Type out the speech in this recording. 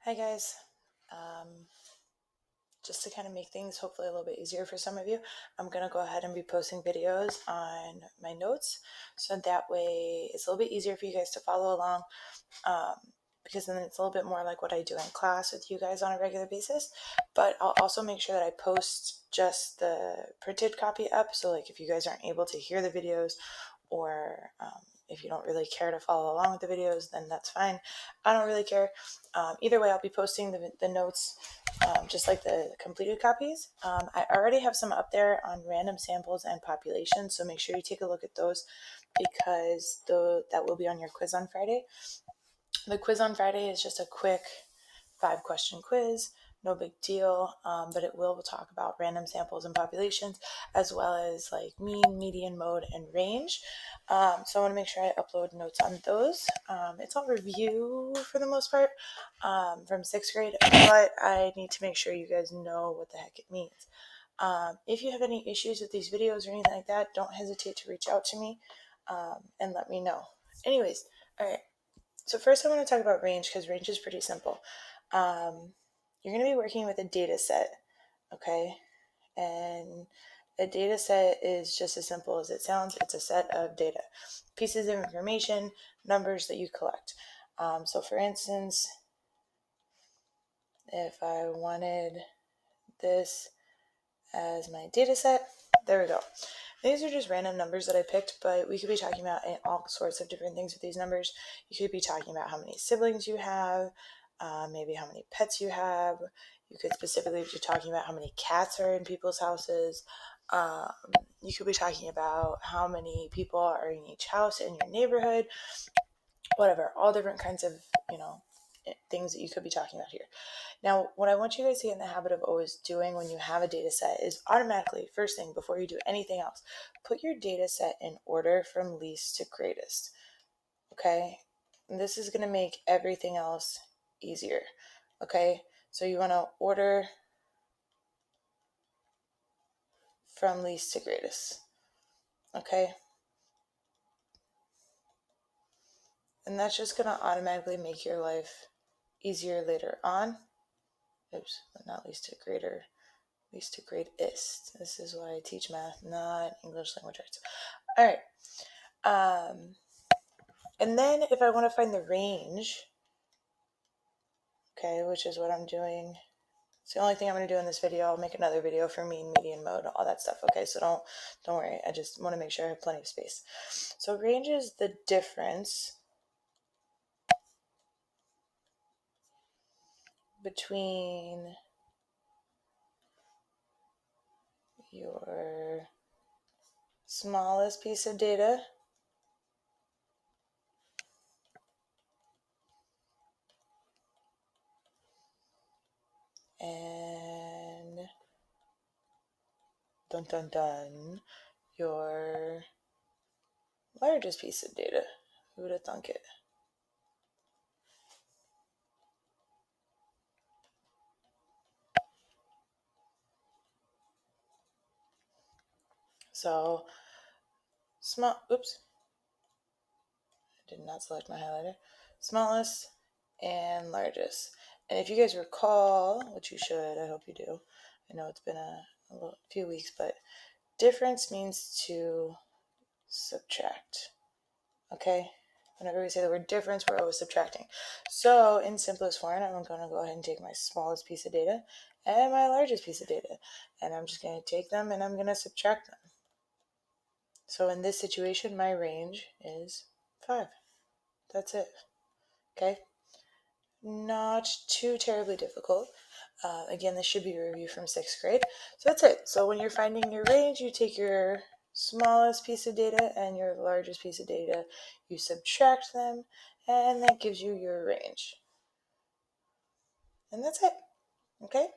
Hi guys. Um, just to kind of make things hopefully a little bit easier for some of you, I'm going to go ahead and be posting videos on my notes. So that way it's a little bit easier for you guys to follow along, um, because then it's a little bit more like what I do in class with you guys on a regular basis. But I'll also make sure that I post just the printed copy up. So like if you guys aren't able to hear the videos, or if you don't really care to follow along with the videos, then that's fine. I don't really care. Either way, I'll be posting the notes, just like the completed copies. I already have some up there on random samples and populations, so make sure you take a look at those, because that will be on your quiz on Friday. The quiz on Friday is just a quick 5-question quiz, no big deal, but it will talk about random samples and populations, as well as like mean, median, mode, and range. So I want to make sure I upload notes on those. It's all review for the most part, from 6th grade, but I need to make sure you guys know what the heck it means. If you have any issues with these videos or anything like that, don't hesitate to reach out to me, and let me know. Anyways, all right. So first I want to talk about range, because range is pretty simple. You're going to be working with a data set, okay? And a data set is just as simple as it sounds. It's a set of data, pieces of information, numbers that you collect. So for instance, if I wanted this as my data set, there we go. These are just random numbers that I picked, but we could be talking about all sorts of different things with these numbers. You could be talking about how many siblings you have, maybe how many pets you have. You could specifically be talking about how many cats are in people's houses. You could be talking about how many people are in each house in your neighborhood, whatever, all different kinds of, things that you could be talking about here. Now, what I want you guys to get in the habit of always doing when you have a data set is automatically, first thing, before you do anything else, put your data set in order from least to greatest. Okay? And this is going to make everything else easier. Okay? So you want to order from least to greatest. Okay? And that's just going to automatically make your life easier later on. Oops, not least to greater. Least to greatest. This is why I teach math, not English language arts. All right. And then if I want to find the range, okay, which is what I'm doing. It's the only thing I'm going to do in this video. I'll make another video for mean, median, mode, all that stuff. Okay, so don't worry. I just want to make sure I have plenty of space. So range is the difference between your smallest piece of data and dun dun dun your largest piece of data. Who would have thunk it? So oops, I did not select my highlighter. Smallest and largest. And if you guys recall, which you should, I hope you do. I know it's been a few weeks, but difference means to subtract. Okay? Whenever we say the word difference, we're always subtracting. So in simplest form, I'm going to go ahead and take my smallest piece of data and my largest piece of data, and I'm just going to take them and I'm going to subtract them. So in this situation, my range is 5. That's it. Okay? Not too terribly difficult. Again, this should be a review from 6th grade. So that's it. So when you're finding your range, you take your smallest piece of data and your largest piece of data, you subtract them, and that gives you your range. And that's it. Okay?